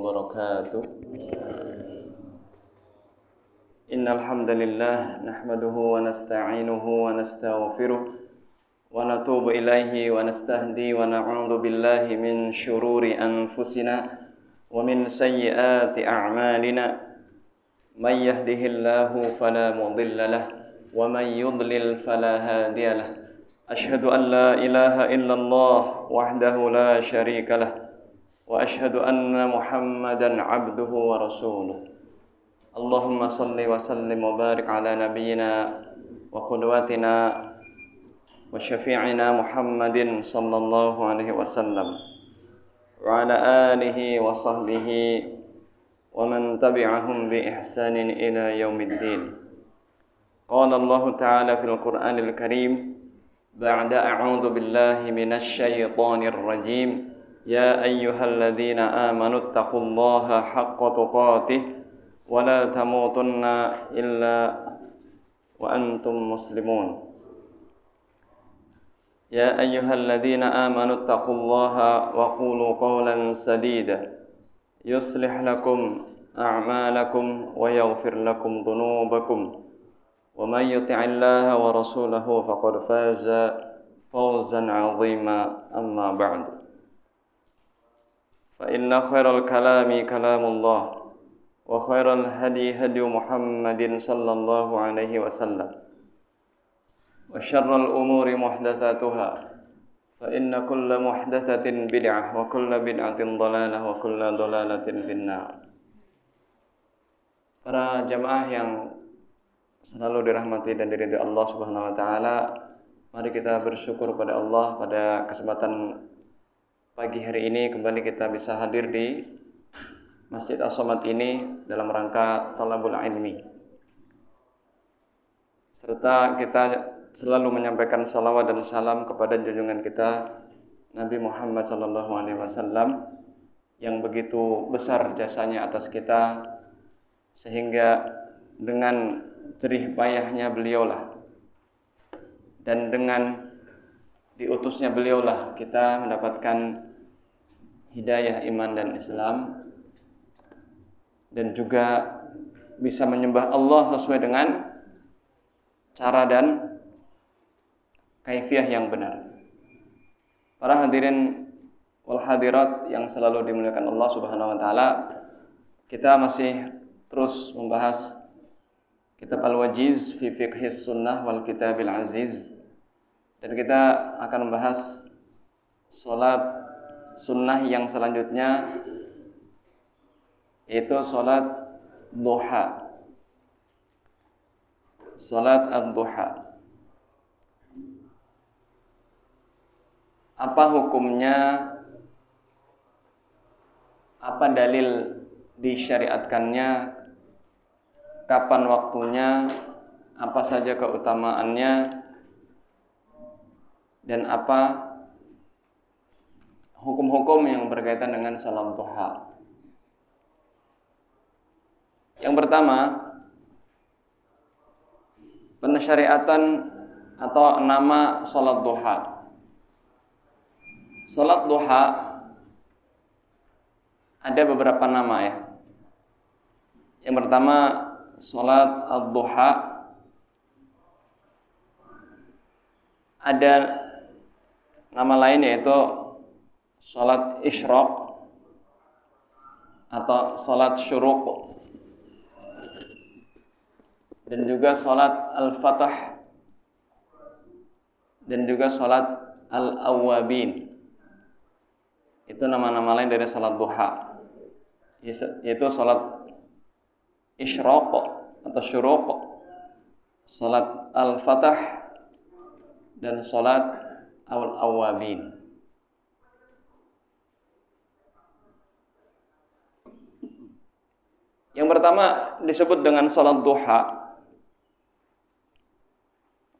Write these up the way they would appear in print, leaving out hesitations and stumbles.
وبركاته إن الحمد لله نحمده ونستعينه ونستغفره ونتوب إليه ونستهدي ونعوذ بالله من شرور أنفسنا ومن سيئات أعمالنا من يهده الله فلا مضل له ومن يضلل فلا هادي له أشهد أن لا إله إلا الله وحده لا شريك له وأشهد أن محمدا عبده ورسوله اللهم صل وسلم وبارك على نبينا وقدوتنا وشفيعنا محمد صلى الله عليه وسلم وعلى آله وصحبه ومن تبعهم بإحسان إلى يوم الدين قال الله تعالى في القرآن الكريم بعد أعوذ بالله من الشيطان الرجيم يا أيها الذين آمنوا اتقوا الله حق تقاته ولا تموتن إلا وأنتم مسلمون يا أيها الذين آمنوا اتقوا الله وقولوا قولا سديدا يصلح لكم أعمالكم ويغفر لكم ذنوبكم ومن يطع الله ورسوله فقد فاز فوزا عظيما أما بعد فإن خير الكلام كلام الله وخير الهدي هدي محمد صلى الله عليه وسلم وشر الأمور محدثاتها فإن كل محدثة بدعة وكل بدعة ضلالة وكل ضلالة في النار. Para jamaah yang selalu dirahmati dan diridhai Allah Subhanahu wa taala, mari kita bersyukur pada Allah pada kesempatan pagi hari ini kembali kita bisa hadir di Masjid As-Somad ini dalam rangka talabul ilmi. Serta kita selalu menyampaikan salawat dan salam kepada junjungan kita Nabi Muhammad sallallahu alaihi wasallam yang begitu besar jasanya atas kita sehingga dengan jerih payahnya beliaulah dan dengan diutusnya beliaulah kita mendapatkan hidayah iman dan Islam dan juga bisa menyembah Allah sesuai dengan cara dan kaifiah yang benar. Para hadirin wal hadirat yang selalu dimuliakan Allah Subhanahu wa taala, kita masih terus membahas Kitab Al-Wajiz fi Fiqhis Sunnah wal Kitabil Aziz, dan kita akan membahas salat sunnah yang selanjutnya, yaitu salat duha. Salat ad-duha. Apa hukumnya? Apa dalil disyariatkannya? Kapan waktunya? Apa saja keutamaannya? Dan apa hukum-hukum yang berkaitan dengan salat duha? Yang pertama, pensyariatan atau nama salat duha. Salat duha ada beberapa nama ya. Yang pertama, salat ad-duha. Ada nama lain yaitu salat isyraq atau salat syuruq, dan juga salat al-fatah, dan juga salat al-awwabin. Itu nama-nama lain dari salat duha, yaitu salat isyraq atau syuruq, salat al-fatah, dan salat al-awwabin. Yang pertama disebut dengan salat duha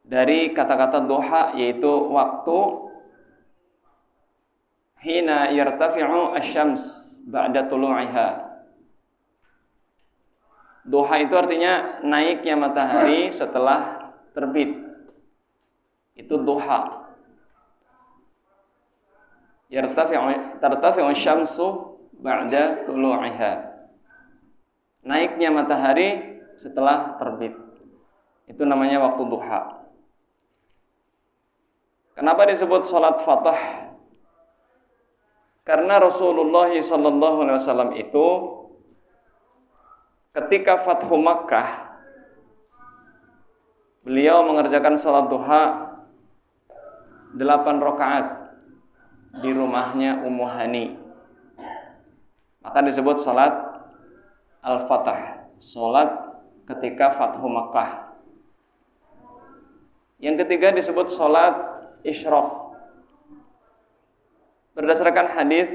dari kata-kata duha, yaitu waktu hina yartafi'u asy-syams ba'da tulu'iha. Duha itu artinya naiknya matahari setelah terbit. Itu duha. Tartafi'u syamsu ba'da tulu'iha. Naiknya matahari setelah terbit. Itu namanya waktu duha. Kenapa disebut salat Fathah? Karena Rasulullah SAW itu ketika Fathu Makkah, beliau mengerjakan salat duha 8 rakaat di rumahnya Ummu Hani. Maka disebut salat Al-Fatah, salat ketika Fathu Makkah. Yang ketiga disebut salat Isyraq. Berdasarkan hadis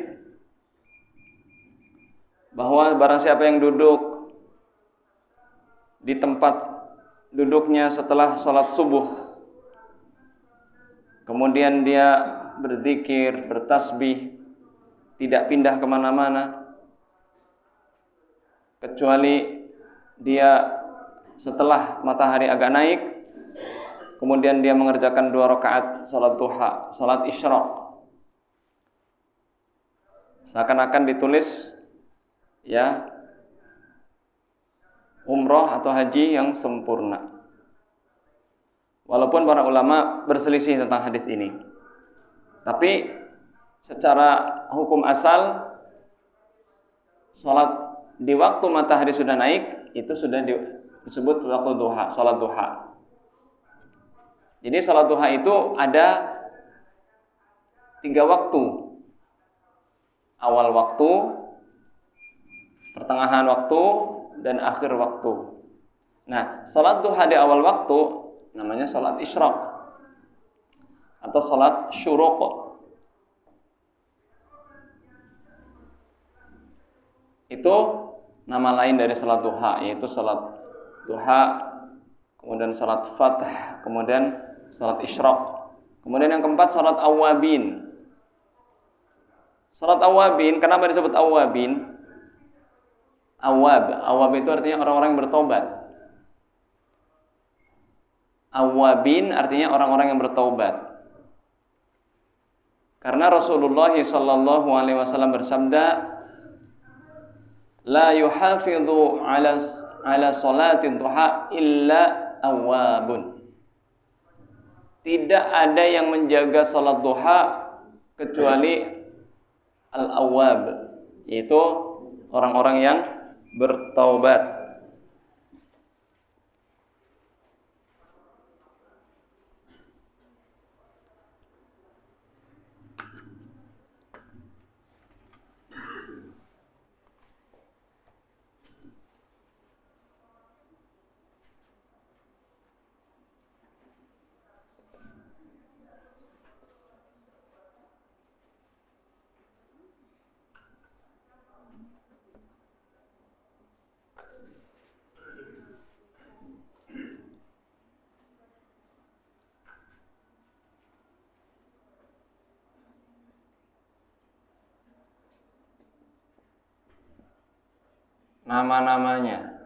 bahwa barang siapa yang duduk di tempat duduknya setelah salat subuh, kemudian dia berzikir, bertasbih, tidak pindah kemana-mana, kecuali dia setelah matahari agak naik, kemudian dia mengerjakan 2 rakaat salat duha, salat Isyraq, seakan-akan ditulis ya umroh atau haji yang sempurna. Walaupun para ulama berselisih tentang hadis ini, tapi secara hukum asal salat di waktu matahari sudah naik itu sudah disebut waktu duha, salat duha. Jadi salat duha itu ada 3 waktu. Awal waktu, pertengahan waktu, dan akhir waktu. Nah, salat duha di awal waktu namanya salat Isyraq atau salat syuruq. Itu nama lain dari salat duha, yaitu salat duha, kemudian salat Fath, kemudian salat Isyraq. Kemudian yang keempat salat awabin. Salat awabin, kenapa disebut awabin? Awab itu artinya orang-orang yang bertobat. Awabin artinya orang-orang yang bertobat. Karena Rasulullah SAW bersabda, la yuhafidhu ala salatin duha illa awabun. Tidak ada yang menjaga salat duha kecuali al-awwab, yaitu orang-orang yang bertaubat. Nama-namanya.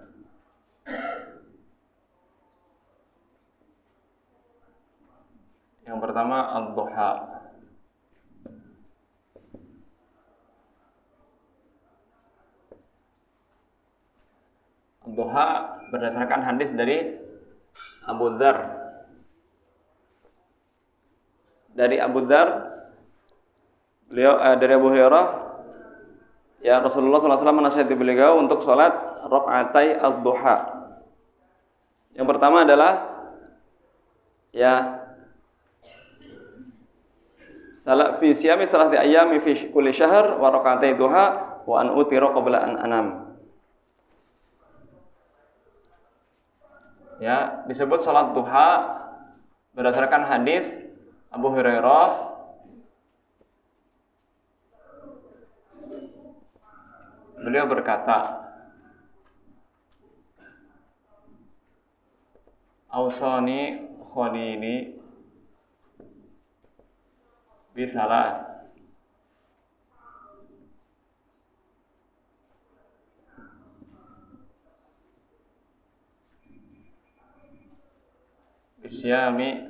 Yang pertama ad-duha. Ad-duha berdasarkan hadis dari Abu Dzar. Dari Abu Dzar, dari Abu Hurairah, ya Rasulullah SAW menasihati beliau untuk sholat rakaatai ad-duha. Yang pertama adalah ya salat fi siyami salati ayyami fi kulli syahr wa rakaatai duha wa an utira qabla an anam. Ya, disebut salat duha berdasarkan hadis Abu Hurairah. Beliau berkata, Ausani khalili bisalat. Bisyami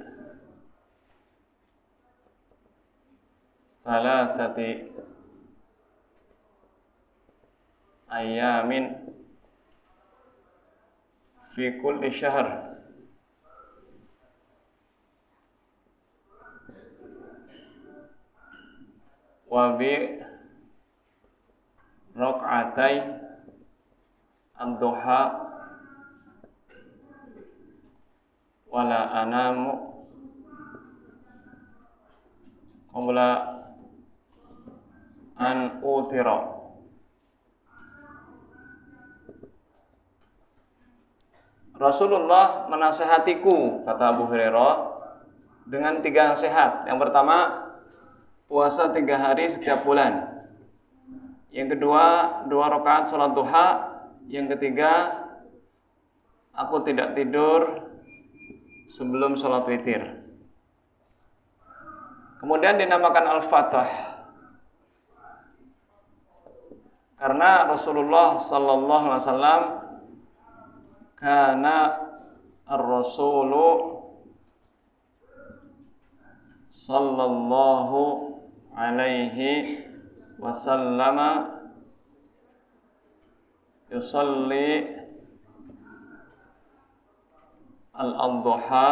salasati ayamin fi kulli syahr wa bi rak'atai ad-duha wala anamu qabla an utira. Rasulullah menasehatiku, kata Abu Hurairah, dengan 3 nasihat. Yang pertama, puasa 3 hari setiap bulan. Yang kedua, 2 rakaat sholat duha. Yang ketiga, aku tidak tidur sebelum sholat witir. Kemudian dinamakan Al-Fatah karena Rasulullah sallallahu alaihi wasallam kana ar-rasulu sallallahu alaihi wasallam yusalli al-adha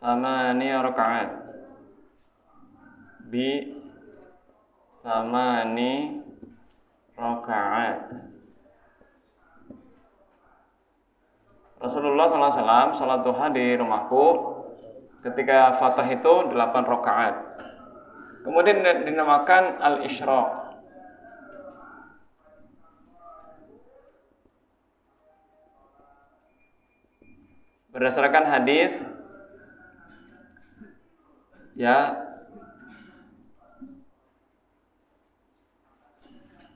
8 rakaat bi 8 rakaat. Rasulullah SAW salat duha di rumahku ketika fatah itu 8 rakaat. Kemudian dinamakan al-isyraq. Berdasarkan hadis ya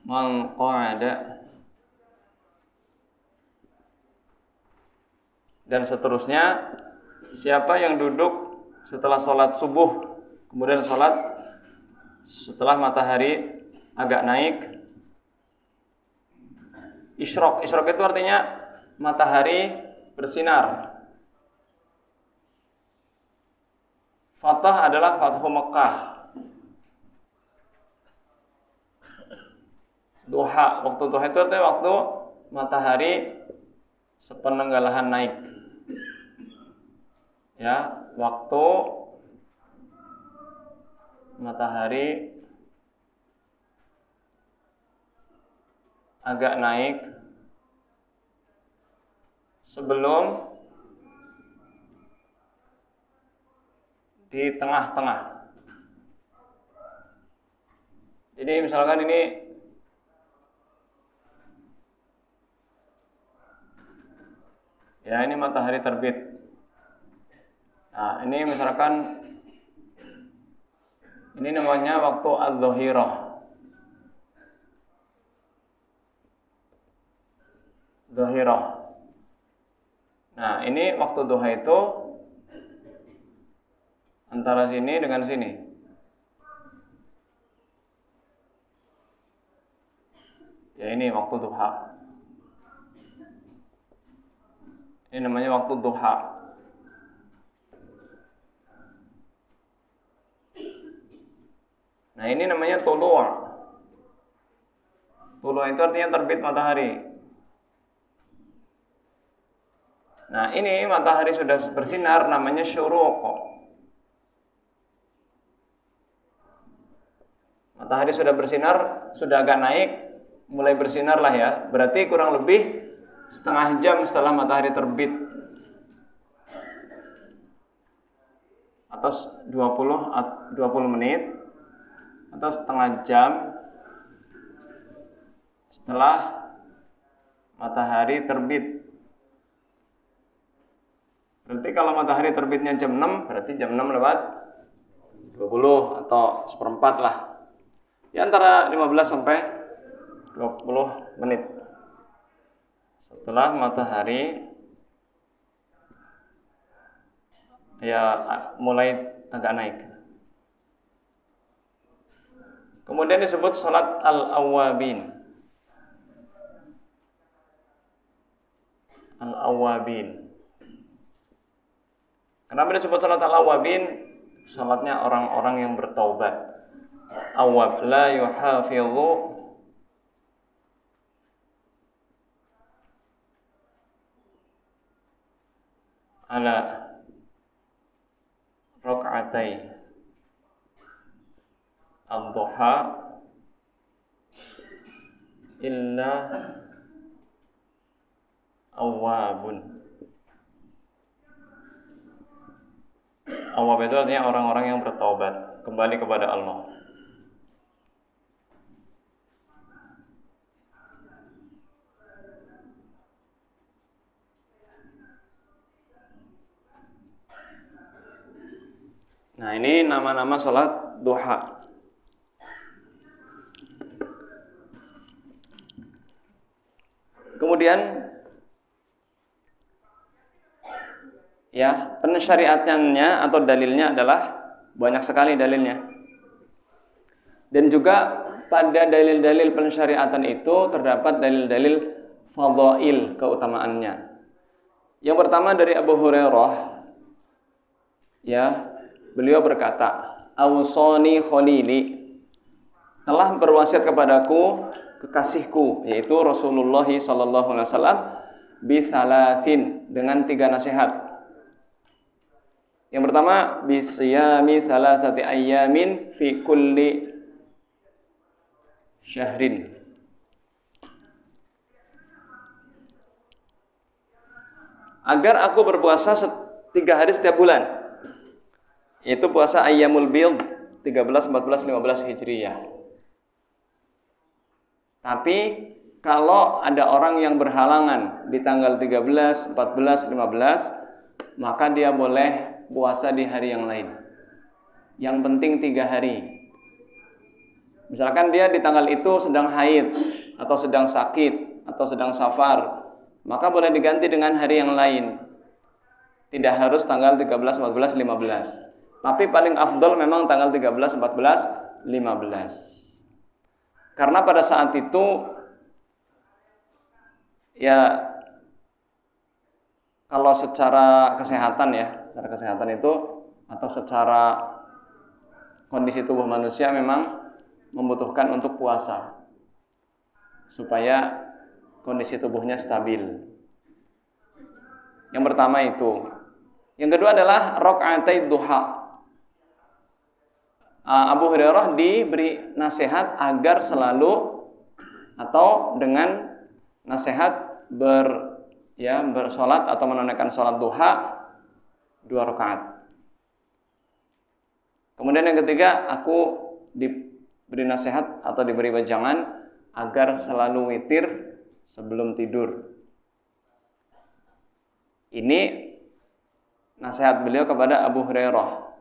man qa'ada dan seterusnya, siapa yang duduk setelah sholat subuh kemudian sholat setelah matahari agak naik. Isyraq itu artinya matahari bersinar. Fatah adalah Fathu Mekah. Duha, waktu duha itu artinya waktu matahari sepenenggalahan naik. Ya, waktu matahari agak naik sebelum di tengah-tengah. Jadi misalkan ini ya, ini matahari terbit. Nah, ini misalkan ini namanya waktu adz-dzahirah. Dzahirah. Nah, ini waktu duha itu antara sini dengan sini. Ya, ini waktu duha. Ini namanya waktu duha. Nah, ini namanya tulu'. Tulu' itu artinya terbit matahari. Nah, ini matahari sudah bersinar namanya syuruq. Matahari sudah bersinar, sudah agak naik, mulai bersinar lah ya. Berarti kurang lebih setengah jam setelah matahari terbit atau 20 menit atau setengah jam setelah matahari terbit. Berarti kalau matahari terbitnya jam 6, berarti jam 6 lewat 20 atau seperempat lah. Ya, antara 15 sampai 20 menit setelah matahari ya mulai agak naik. Kemudian disebut salat al-awwabin. Al-awwabin. Kenapa disebut salat al-awwabin? Salatnya orang-orang yang bertaubat. awwab, la yuhafidhu ala rak'atai ad-duha illa awwabun. Awwab itu artinya orang-orang yang bertaubat, kembali kepada Allah. Nah, ini nama-nama sholat duha. Kemudian ya, pensyariatannya atau dalilnya adalah banyak sekali dalilnya. Dan juga pada dalil-dalil pensyariatan itu terdapat dalil-dalil fadhail, keutamaannya. Yang pertama dari Abu Hurairah, ya, beliau berkata, "Awsani khalili," telah berwasiat kepadaku kekasihku, yaitu Rasulullah sallallahu alaihi wasallam, bi thalathin, dengan 3 nasihat. Yang pertama, bi siyami thalathati ayyamin fi kulli syahrin. Agar aku berpuasa 3 hari setiap bulan. Itu puasa ayyamul bidh 13, 14, 15 Hijriyah. Tapi kalau ada orang yang berhalangan di tanggal 13, 14, 15, maka dia boleh puasa di hari yang lain. Yang penting 3 hari. Misalkan dia di tanggal itu sedang haid, atau sedang sakit, atau sedang safar, maka boleh diganti dengan hari yang lain. Tidak harus tanggal 13, 14, 15. Tapi paling afdol memang tanggal 13, 14, 15. Karena pada saat itu ya, kalau secara kesehatan ya, secara kesehatan itu atau secara kondisi tubuh manusia memang membutuhkan untuk puasa supaya kondisi tubuhnya stabil. Yang pertama itu. Yang kedua adalah raka'atai duha. Abu Hurairah diberi nasihat agar selalu atau dengan nasihat bersolat atau menunaikan sholat duha 2 rakaat. Kemudian yang ketiga, aku diberi nasihat atau diberi wejangan agar selalu witir sebelum tidur. Ini nasihat beliau kepada Abu Hurairah.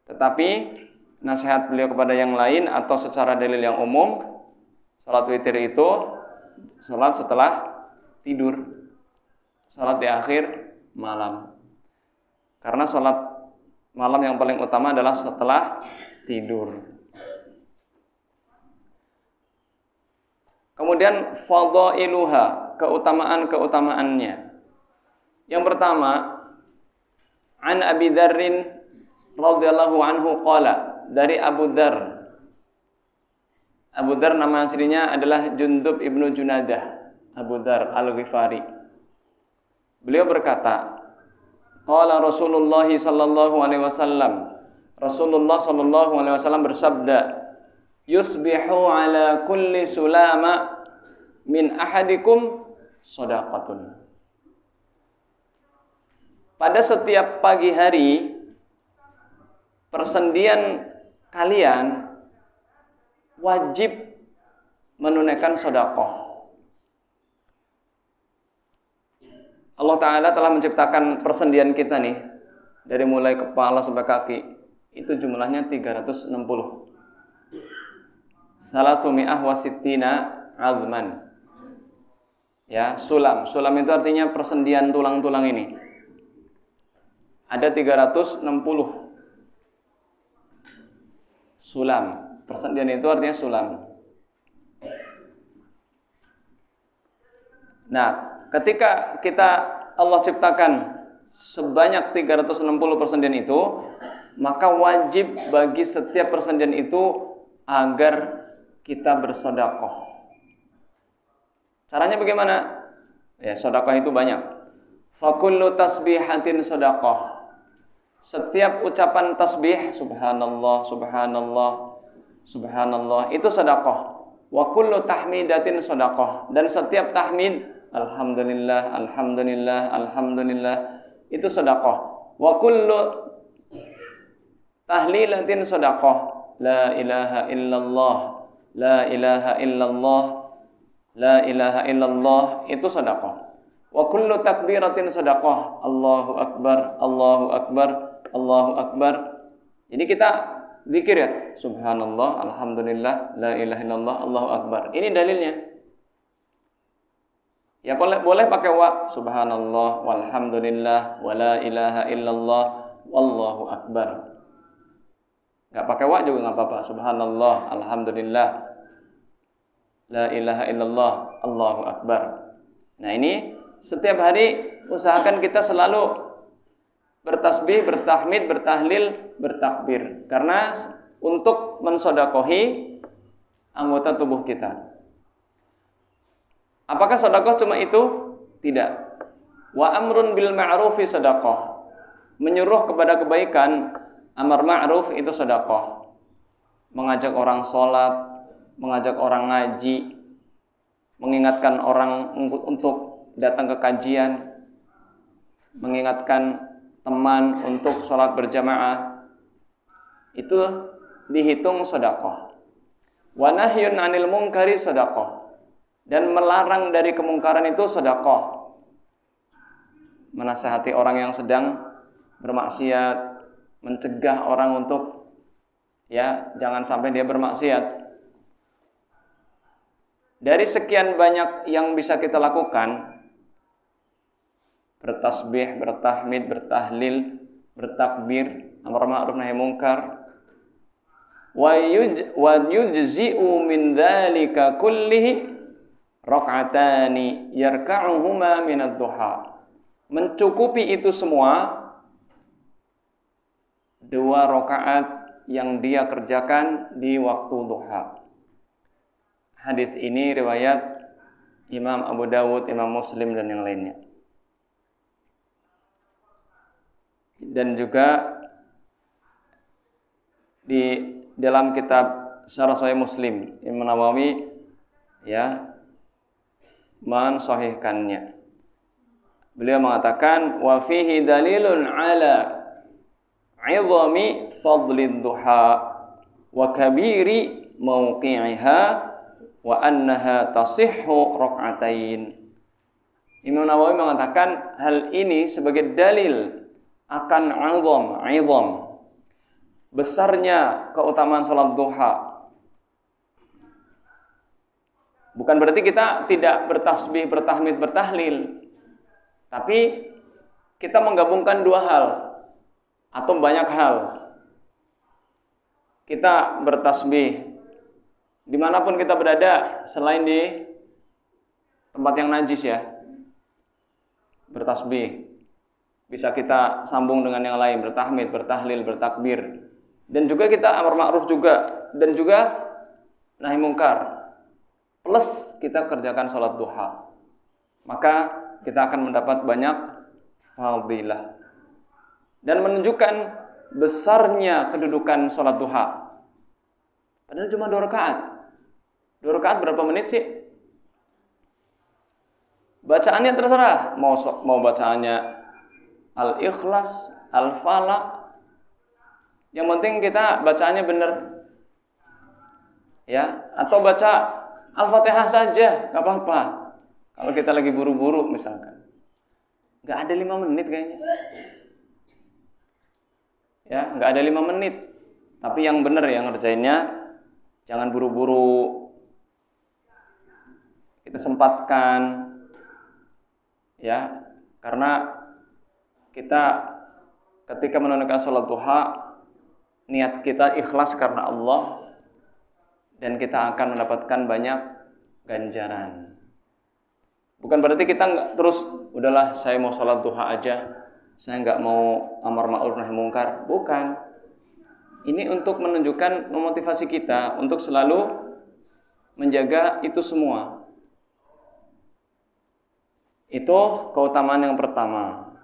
Tetapi nasihat beliau kepada yang lain atau secara dalil yang umum, salat witir itu salat setelah tidur, salat di akhir malam. Karena salat malam yang paling utama adalah setelah tidur. Kemudian fadhailuha, keutamaan-keutamaannya. Yang pertama, an Abi Dzarrin radhiyallahu anhu qala, dari Abu Dzar. Abu Dzar nama aslinya adalah Jundub ibnu Junadah, Abu Dzar Al-Ghifari. Beliau berkata, qala Rasulullah sallallahu alaihi wasallam, Rasulullah sallallahu alaihi wasallam bersabda, yusbihu ala kulli sulama min ahadikum shadaqatun. Pada setiap pagi hari persendian kalian wajib menunaikan sedekah. Allah Ta'ala telah menciptakan persendian kita nih, dari mulai kepala sampai kaki, itu jumlahnya 360. Salasumi'ah wasittina azman. Ya, sulam. Sulam itu artinya persendian tulang-tulang ini. Ada 360 sulam. Persendian itu artinya sulam. Nah, ketika Allah ciptakan sebanyak 360 persendian itu, maka wajib bagi setiap persendian itu agar kita bersedekah. Caranya bagaimana? Ya, sedekah itu banyak. Fa kullu tasbihatin sedekah. Setiap ucapan tasbih, subhanallah, subhanallah, subhanallah, itu sedekah. Wa kullu tahmidatin sedekah. Dan setiap tahmid, alhamdulillah, alhamdulillah, alhamdulillah, itu sedekah. Wa kullu tahlilatin sedekah. La ilaha illallah, la ilaha illallah, la ilaha illallah, itu sedekah. Wa kullu takbiratin sedekah. Allahu akbar, Allahu akbar, Allahu akbar. Jadi kita zikir ya, subhanallah, alhamdulillah, la ilaha illallah, Allahu akbar. Ini dalilnya. Ya boleh pakai wa, subhanallah, walhamdulillah, wa la ilaha illallah, wallahu akbar. Enggak pakai wa juga enggak apa-apa. Subhanallah, alhamdulillah, la ilaha illallah, Allahu akbar. Nah, ini setiap hari usahakan kita selalu bertasbih, bertahmid, bertahlil, bertakbir. Karena untuk mensedekahi anggota tubuh kita. Apakah sedekah cuma itu? Tidak. Wa amrun bil ma'rufi sedekah. Menyuruh kepada kebaikan, amar ma'ruf itu sedekah. Mengajak orang sholat, mengajak orang ngaji, mengingatkan orang untuk datang ke kajian, mengingatkan teman untuk sholat berjamaah, itu dihitung sedekah. Wa nahyun 'anil munkari sedekah. Dan melarang dari kemungkaran itu sedekah. Menasihati orang yang sedang bermaksiat, mencegah orang untuk jangan sampai dia bermaksiat. Dari sekian banyak yang bisa kita lakukan, bertasbih, bertahmid, bertahlil, bertakbir, amar ma'ruf nahi munkar, wa yujzi'u min dzalika kullihi rak'atani yarka'uhuma min ad-duha. Mencukupi itu semua 2 rakaat yang dia kerjakan di waktu duha. Hadis ini riwayat Imam Abu Dawud, Imam Muslim dan yang lainnya. Dan juga di dalam kitab Syarah Sahih Muslim, Imam Nawawi mensahihkannya. Beliau mengatakan wa fihi dalilun ala 'idhami fadlid duha wa kabiri mawqi'iha wa annaha tasihhu rak'atain. Imam Nawawi mengatakan hal ini sebagai dalil akan 'idham besarnya keutamaan salat duha. Bukan berarti kita tidak bertasbih, bertahmid, bertahlil. Tapi kita menggabungkan 2 hal atau banyak hal. Kita bertasbih dimanapun kita berada selain di tempat yang najis ya. Bertasbih. Bisa kita sambung dengan yang lain, bertahmid, bertahlil, bertakbir. Dan juga kita amar ma'ruf juga. Dan juga nahi munkar. Plus kita kerjakan sholat duha, maka kita akan mendapat banyak fadilah dan menunjukkan besarnya kedudukan sholat duha. Padahal cuma 2 rakaat. 2 rakaat berapa menit sih? Bacaannya terserah, mau bacaannya Al-Ikhlas, Al-Falaq. Yang penting kita bacaannya benar, ya, atau baca Al-Fatihah saja, nggak apa-apa. Kalau kita lagi buru-buru misalkan, nggak ada 5 menit kayaknya. Ya, nggak ada 5 menit. Tapi yang benar yang ngerjainnya, jangan buru-buru. Kita sempatkan, ya, karena kita ketika menunaikan sholat duha, niat kita ikhlas karena Allah. Dan kita akan mendapatkan banyak ganjaran. Bukan berarti kita nggak terus, udahlah saya mau sholat duha aja, saya nggak mau amar ma'ruf nahi munkar. Bukan. Ini untuk menunjukkan, memotivasi kita untuk selalu menjaga itu semua. Itu keutamaan yang pertama.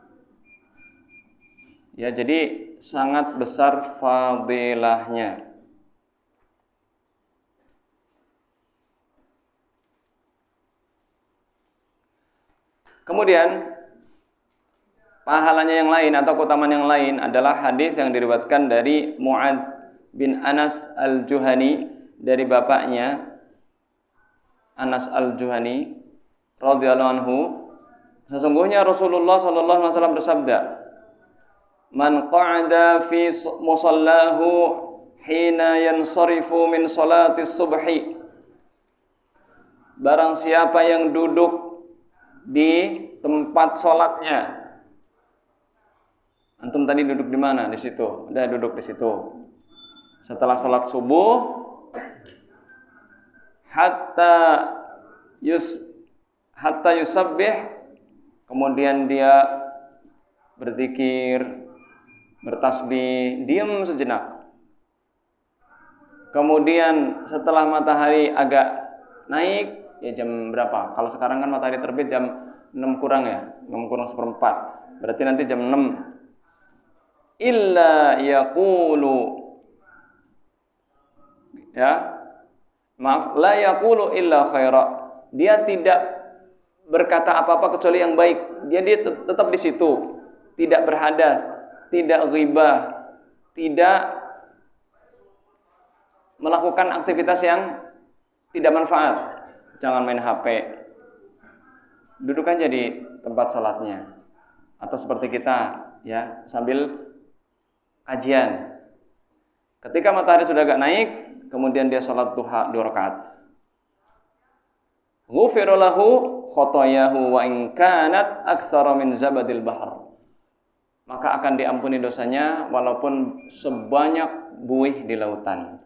Ya, jadi sangat besar fadilahnya. Kemudian pahalanya yang lain atau keutamaan yang lain adalah hadis yang diriwayatkan dari Mu'ad bin Anas al-Juhani dari bapaknya Anas al-Juhani radhiyallahu anhu, sesungguhnya Rasulullah sallallahu alaihi wasallam bersabda, "Man qa'ada fi musallahu hina yansarifu min salatis subhi." Barang siapa yang duduk di tempat sholatnya. Antum tadi duduk di mana? Di situ. Udah duduk di situ. Setelah sholat subuh, hatta yusabbih, kemudian dia berzikir, bertasbih, diam sejenak. Kemudian setelah matahari agak naik, ya jam berapa? Kalau sekarang kan matahari terbit jam 6 kurang ya, 6 kurang seperempat. Berarti nanti jam 6. Illa yaqulu, ya, maaf, la yaqulu illa khaira. Dia tidak berkata apa-apa kecuali yang baik. Dia tetap di situ, tidak berhadas, tidak ghibah, tidak melakukan aktivitas yang tidak manfaat. Jangan main HP. Duduk aja di tempat sholatnya. Atau seperti kita, ya, sambil kajian. Ketika matahari sudah agak naik, kemudian dia sholat duha 2 rakaat. Ghufira lahu khotoyahu wa in kanat aktsara min zabadil bahr. Maka akan diampuni dosanya walaupun sebanyak buih di lautan.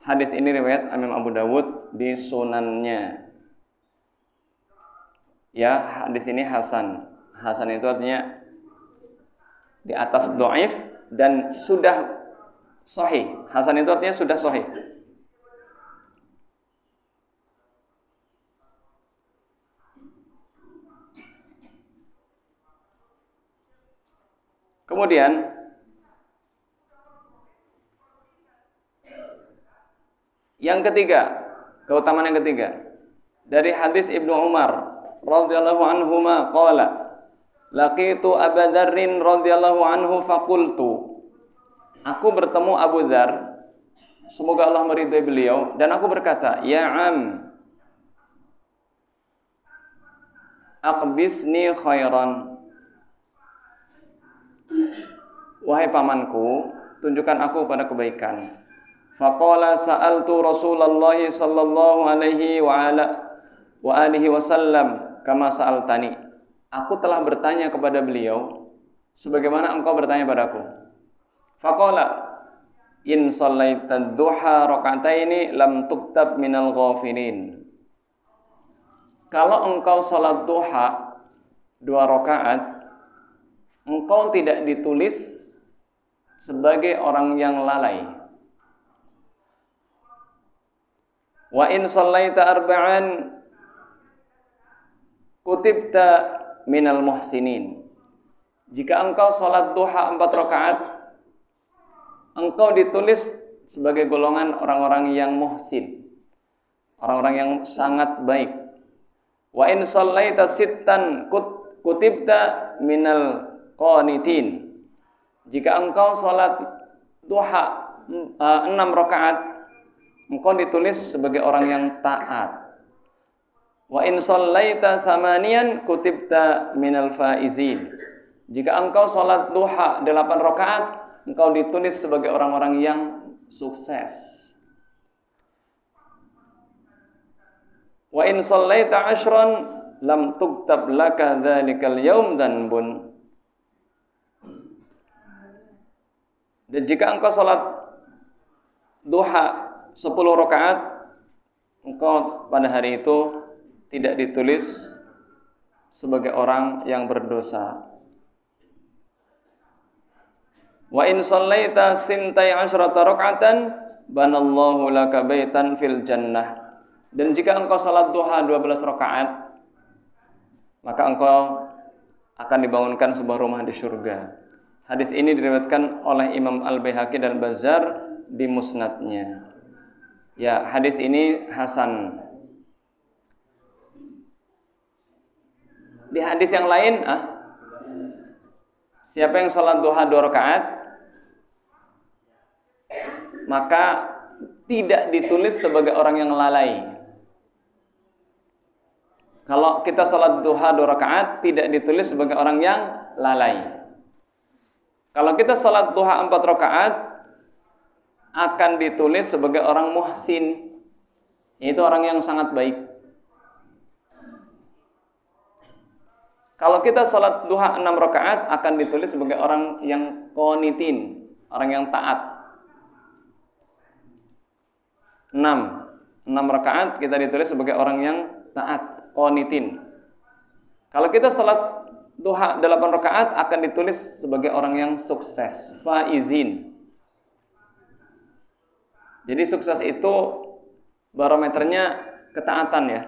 Hadis ini riwayat Imam Abu Dawud di sunannya. Ya, hadis ini hasan. Hasan itu artinya di atas dhaif dan sudah sahih. Hasan itu artinya sudah sahih. Kemudian yang ketiga, keutamaan yang ketiga dari hadis Ibnu Umar radhiyallahu anhuma qala, laqitu Abu Dzarrin radhiyallahu anhu faqultu, aku bertemu Abu Dzar, semoga Allah meridhai beliau, dan aku berkata, ya am, aqbisni khairan, wahai pamanku, tunjukkan aku pada kebaikan. Faqala sa'altu Rasulullah sallallahu alaihi wa alihi wasallam kama sa'altani. Aku telah bertanya kepada beliau sebagaimana engkau bertanya padaku. Faqala in shallaita duha raka'ataini lam tuktab minal ghafilin. Kalau engkau salat duha 2 rakaat, engkau tidak ditulis sebagai orang yang lalai. Wa in shallaita arba'an kutibta minal muhsinin. Jika engkau salat duha 4 rakaat, engkau ditulis sebagai golongan orang-orang yang muhsin, orang-orang yang sangat baik. Wa in shallaita sittan kutibta minal qanitin. Jika engkau salat duha 6 rakaat, engkau ditulis sebagai orang yang taat. Wa in shallaita samanian kutibta minal faizin. Jika engkau salat duha 8 rakaat, engkau ditulis sebagai orang-orang yang sukses. Wa in shallaita 10 lam tuktab laka dzalikal yaum dzanbun. Dan jika engkau salat duha 10 rakaat, engkau pada hari itu tidak ditulis sebagai orang yang berdosa. Wa in shallaita sintai asyrata raka'atan banallahu laka baitan fil jannah. Dan jika engkau salat duha 12 rakaat, maka engkau akan dibangunkan sebuah rumah di surga. Hadis ini diriwayatkan oleh Imam Al-Baihaqi dan Bazzar di musnadnya. Ya, hadis ini hasan. Di hadis yang lain, siapa yang salat duha 2 rakaat, maka tidak ditulis sebagai orang yang lalai. Kalau kita salat duha 2 rakaat tidak ditulis sebagai orang yang lalai. Kalau kita salat duha 4 rakaat akan ditulis sebagai orang muhsin, yaitu orang yang sangat baik. Kalau kita salat duha 6 rakaat akan ditulis sebagai orang yang qanitin, orang yang taat. 6 rakaat kita ditulis sebagai orang yang taat, qanitin. Kalau kita salat duha 8 rakaat akan ditulis sebagai orang yang sukses, faizin. Jadi sukses itu barometernya ketaatan ya.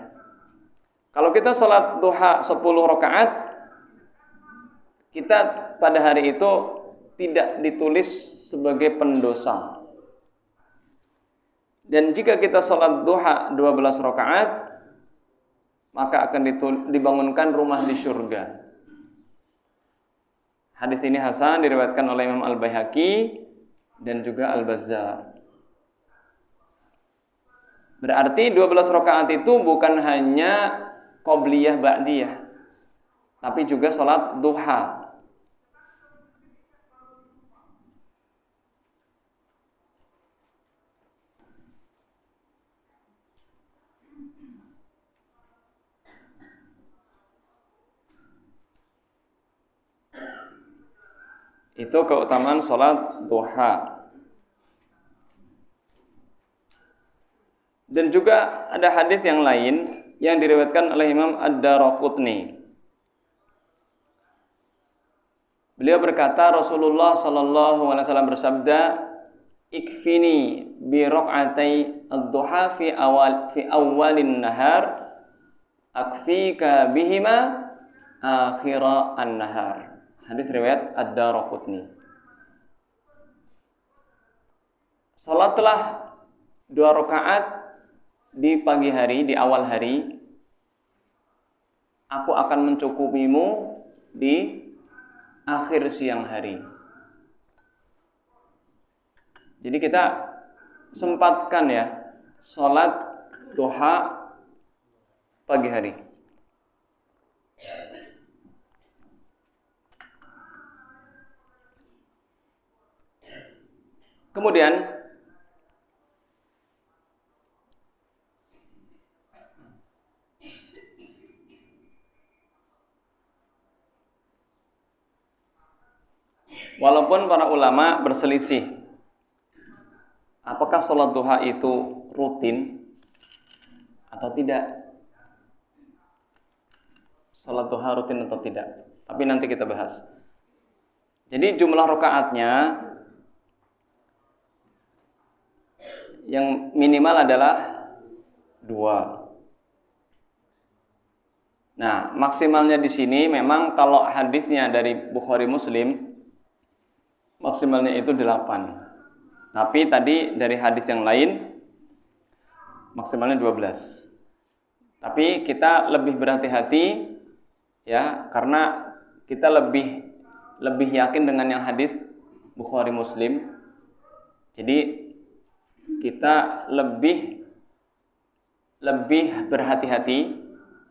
Kalau kita salat duha 10 rakaat, kita pada hari itu tidak ditulis sebagai pendosa. Dan jika kita salat duha 12 rakaat, maka akan dibangunkan rumah di surga. Hadis ini hasan, diriwayatkan oleh Imam Al-Baihaqi dan juga Al-Bazzar. Berarti 12 rakaat itu bukan hanya qobliyah ba'diyah, tapi juga salat duha. Itu keutamaan salat duha. Dan juga ada hadis yang lain yang diriwayatkan oleh Imam Ad-Daraqutni. Beliau berkata, Rasulullah sallallahu alaihi wasallam bersabda, "Ikfini bi raq'atai ad-duha fi awwalin nahar, akfika bihima akhira an-nahar." Hadis riwayat Ad-Daraqutni. Salatlah 2 rakaat di pagi hari, di awal hari, aku akan mencukupimu di akhir siang hari. Jadi kita sempatkan ya salat duha pagi hari. Kemudian walaupun para ulama berselisih apakah sholat duha itu rutin atau tidak, sholat duha rutin atau tidak, tapi nanti kita bahas. Jadi jumlah rakaatnya yang minimal adalah 2. Nah, maksimalnya di sini memang kalau hadisnya dari Bukhari Muslim maksimalnya itu 8. Tapi tadi dari hadis yang lain maksimalnya 12. Tapi kita lebih berhati-hati ya, karena kita lebih yakin dengan yang hadis Bukhari Muslim. Jadi kita lebih berhati-hati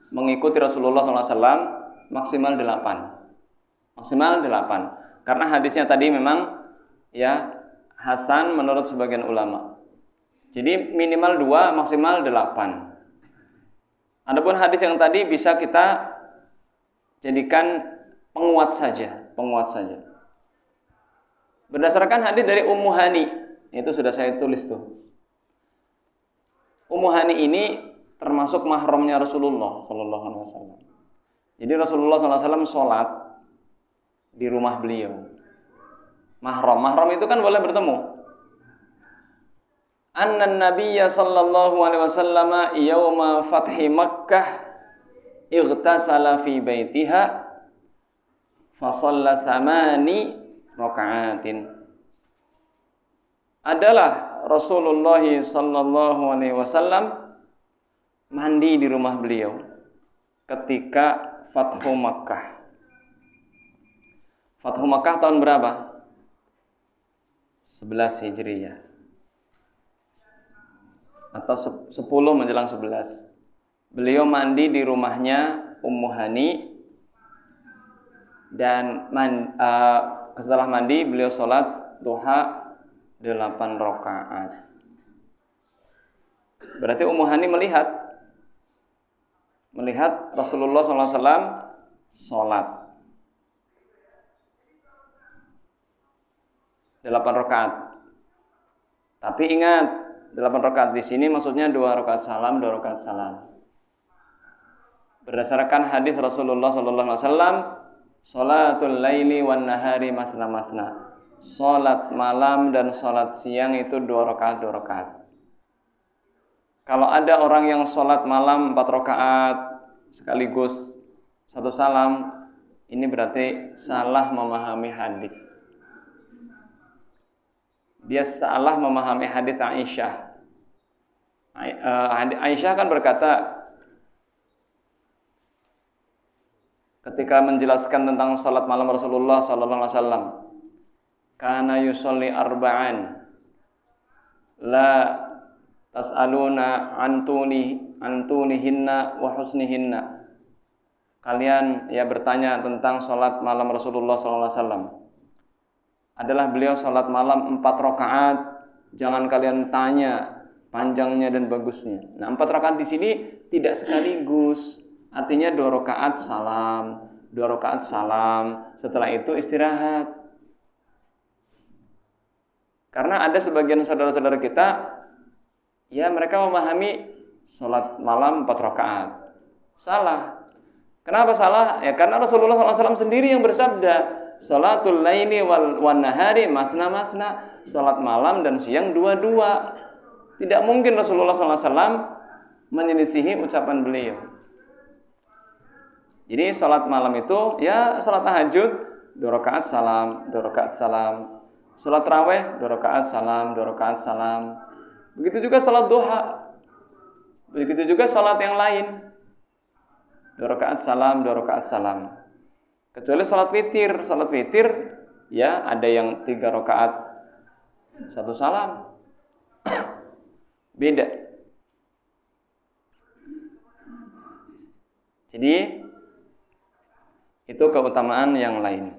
mengikuti Rasulullah SAW maksimal 8. Maksimal 8. Karena hadisnya tadi memang ya hasan menurut sebagian ulama. Jadi minimal 2, maksimal 8. Adapun hadis yang tadi bisa kita jadikan penguat saja. Berdasarkan hadis dari Ummu Hani, itu sudah saya tulis tuh. Ummu Hani ini termasuk mahramnya Rasulullah sallallahu alaihi wasallam. Jadi Rasulullah sallallahu alaihi wasallam salat di rumah beliau. mahram. Mahram itu kan boleh bertemu. Anna Nabiyya sallallahu alaihi wasallam yauma fathi Makkah ightasala fi baitiha fa shalla 8 raka'atin. Adalah Rasulullah sallallahu alaihi wasallam mandi di rumah beliau ketika Fathu Makkah. Fathu Makkah tahun berapa? 11 Hijriyah. Atau 10 menjelang 11. Beliau mandi di rumahnya Ummu Hani dan setelah mandi beliau sholat duha 8 rakaat. Berarti Ummu Hani melihat Rasulullah SAW sholat 8 rakaat. Tapi ingat, 8 rakaat di sini maksudnya 2 rakaat salam, 2 rakaat salam. Berdasarkan hadis Rasulullah SAW, sholatul laili wan nahari masna masna. Sholat malam dan sholat siang itu 2 rakaat, 2 rakaat. Kalau ada orang yang sholat malam 4 rakaat sekaligus 1 salam, ini berarti salah memahami hadis. Dia salah memahami hadis Aisyah. Aisyah kan berkata ketika menjelaskan tentang salat malam Rasulullah sallallahu alaihi wasallam, kana yusolli arba'an la tas'aluna antunihinna wa husnihinna. Kalian bertanya tentang salat malam Rasulullah sallallahu alaihi wasallam. Adalah beliau salat malam 4 rakaat, jangan kalian tanya panjangnya dan bagusnya. Nah, 4 rakaat di sini tidak sekaligus. Artinya 2 rakaat salam, 2 rakaat salam, setelah itu istirahat. Karena ada sebagian saudara-saudara kita, mereka memahami salat malam 4 rakaat. Salah. Kenapa salah? Karena Rasulullah SAW sendiri yang bersabda, salatul laili wan nahari masna masna. Salat malam dan siang 2-2. Tidak mungkin Rasulullah SAW menyelisihi ucapan beliau. Jadi salat malam itu salat tahajud 2 rakaat salam, 2 rakaat salam. Salat tarawih 2 rakaat salam, 2 rakaat salam. Begitu juga salat duha. Begitu juga salat yang lain. 2 rakaat salam, 2 rakaat salam. Kecuali salat witir ada yang 3 rakaat 1 salam. Beda. Jadi itu keutamaan yang lain.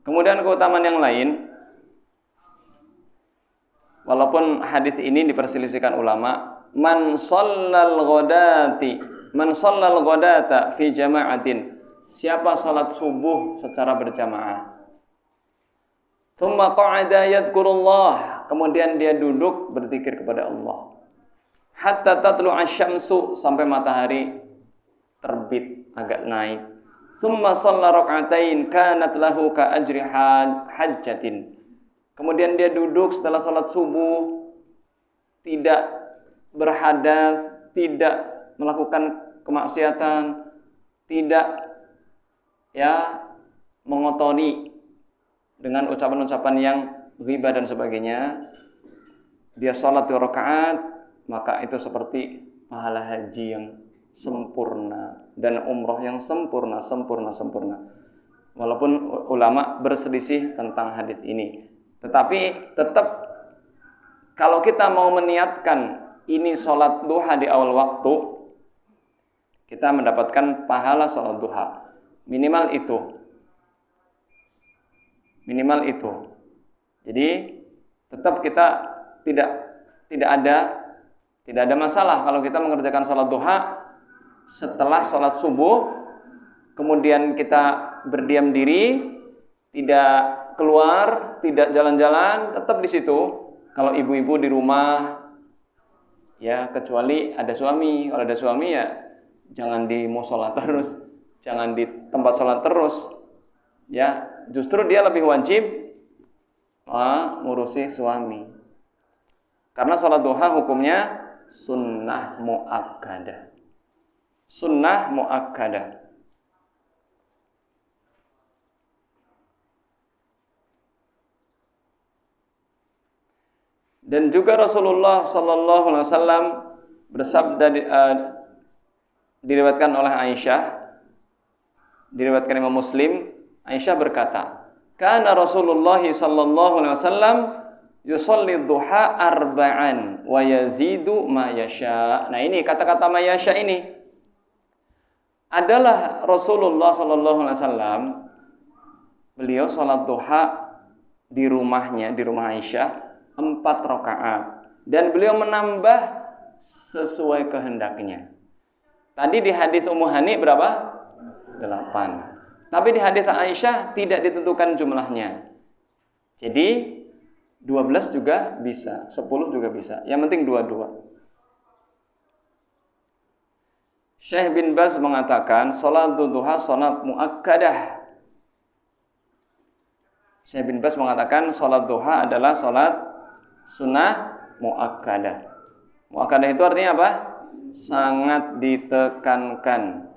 Kemudian keutamaan yang lain, walaupun hadis ini diperselisihkan ulama, man shallal ghadata fi jama'atin, siapa salat subuh secara berjamaah, thumma qa'ada yadhkurullah, kemudian dia duduk berzikir kepada Allah, hatta tatlu'a syamsu, sampai matahari terbit agak naik, thumma shalla rak'atain kanat lahu ka ajri hajjatin, kemudian dia duduk setelah salat subuh, tidak berhadas, tidak melakukan kemaksiatan, tidak mengotori dengan ucapan-ucapan yang ghibah dan sebagainya, dia salat 2 rakaat, maka itu seperti pahala haji yang sempurna dan umroh yang sempurna. Walaupun ulama berselisih tentang hadis ini, tetapi tetap kalau kita mau meniatkan ini sholat duha di awal waktu, kita mendapatkan pahala sholat duha. Minimal itu. Jadi tetap kita tidak ada masalah kalau kita mengerjakan sholat duha setelah sholat subuh, kemudian kita berdiam diri, tidak keluar, tidak jalan-jalan, tetap di situ. Kalau ibu-ibu di rumah, kecuali ada suami. Kalau ada suami jangan di musola terus, jangan di tempat sholat terus. Ya, justru dia lebih wajib ngurusi suami. Karena sholat duha hukumnya sunnah muakkadah. Sunnah muakkadah. Dan juga Rasulullah sallallahu alaihi wasallam bersabda diriwayatkan oleh Aisyah, diriwayatkan Imam Muslim, Aisyah berkata, "Kana Rasulullah sallallahu alaihi wasallam yusolli duha arba'an wa yazidu ma yasha." Nah, ini kata-kata ma yasha ini adalah Rasulullah sallallahu alaihi wasallam, beliau salat duha di rumahnya, di rumah Aisyah 4 rakaat, dan beliau menambah sesuai kehendaknya. Tadi di hadis Ummu Hani berapa? 8. Tapi di hadis Aisyah tidak ditentukan jumlahnya. Jadi 12 juga bisa, 10 juga bisa. Yang penting 22. Syekh bin Baz mengatakan salat duha salat muakkadah. Syekh bin Baz mengatakan salat duha adalah salat sunnah muakkadah. Muakkadah itu artinya apa? Sangat ditekankan.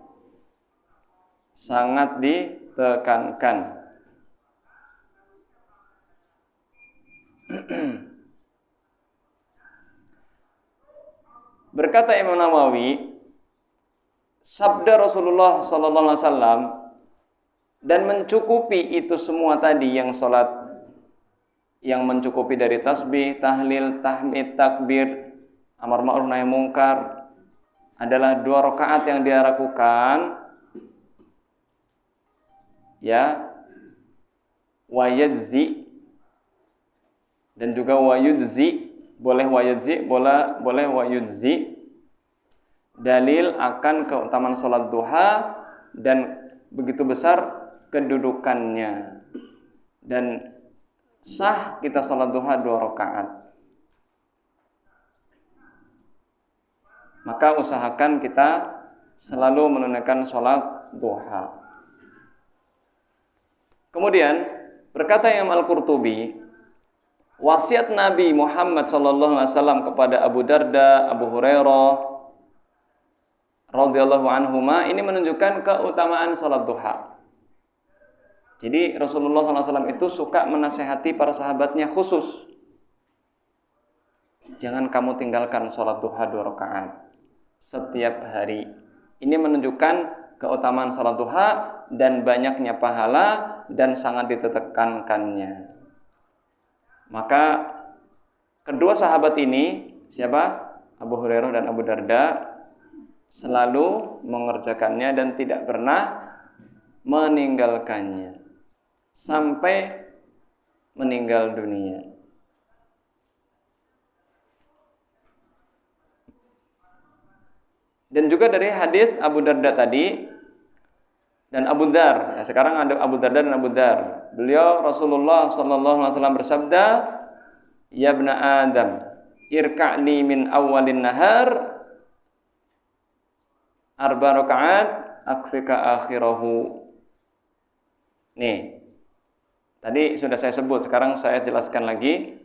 Sangat ditekankan. Berkata Imam Nawawi, sabda Rasulullah sallallahu alaihi wasallam dan mencukupi itu semua tadi yang salat, yang mencukupi dari tasbih, tahlil, tahmid, takbir, amar ma'ruf nahi mungkar adalah 2 rakaat yang dia lakukan, ya, wayadzi, dan juga wayudzi, boleh wayadzi, boleh wayudzi, dalil akan keutamaan salat duha dan begitu besar kedudukannya, dan sah kita salat duha 2 rakaat. Maka usahakan kita selalu menunaikan salat duha. Kemudian berkata Imam Al-Qurtubi, wasiat Nabi Muhammad sallallahu alaihi wasallam kepada Abu Darda, Abu Hurairah radhiyallahu anhuma ini menunjukkan keutamaan salat duha. Jadi Rasulullah SAW itu suka menasihati para sahabatnya khusus. Jangan kamu tinggalkan sholat duha 2 rakaat setiap hari. Ini menunjukkan keutamaan sholat duha dan banyaknya pahala dan sangat ditekankannya. Maka kedua sahabat ini, siapa? Abu Hurairah dan Abu Darda, selalu mengerjakannya dan tidak pernah meninggalkannya sampai meninggal dunia. Dan juga dari hadis Abu Darda tadi dan Abu Dzar. Ya, sekarang ada Abu Darda dan Abu Dzar. Beliau Rasulullah sallallahu alaihi wasallam bersabda, "Ya ibna Adam, irka'ni min awwalin nahar arba rakaat akfika akhirahu." Nih, tadi sudah saya sebut, sekarang saya jelaskan lagi.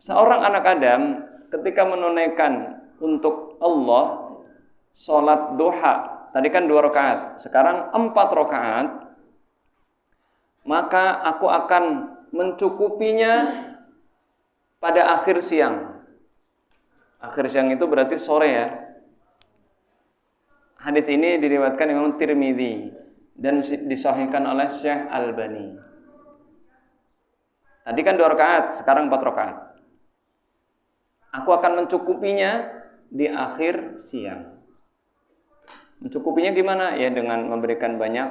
Seorang anak Adam ketika menunaikan untuk Allah sholat duha, tadi kan 2 rakaat, sekarang 4 rakaat, maka aku akan mencukupinya pada akhir siang. Akhir siang itu berarti sore ya. Hadis ini diriwayatkan Imam Tirmidzi dan disahihkan oleh Syekh Albani. Tadi kan 2 rakaat, sekarang 4 rakaat. Aku akan mencukupinya di akhir siang. Mencukupinya gimana? Ya dengan memberikan banyak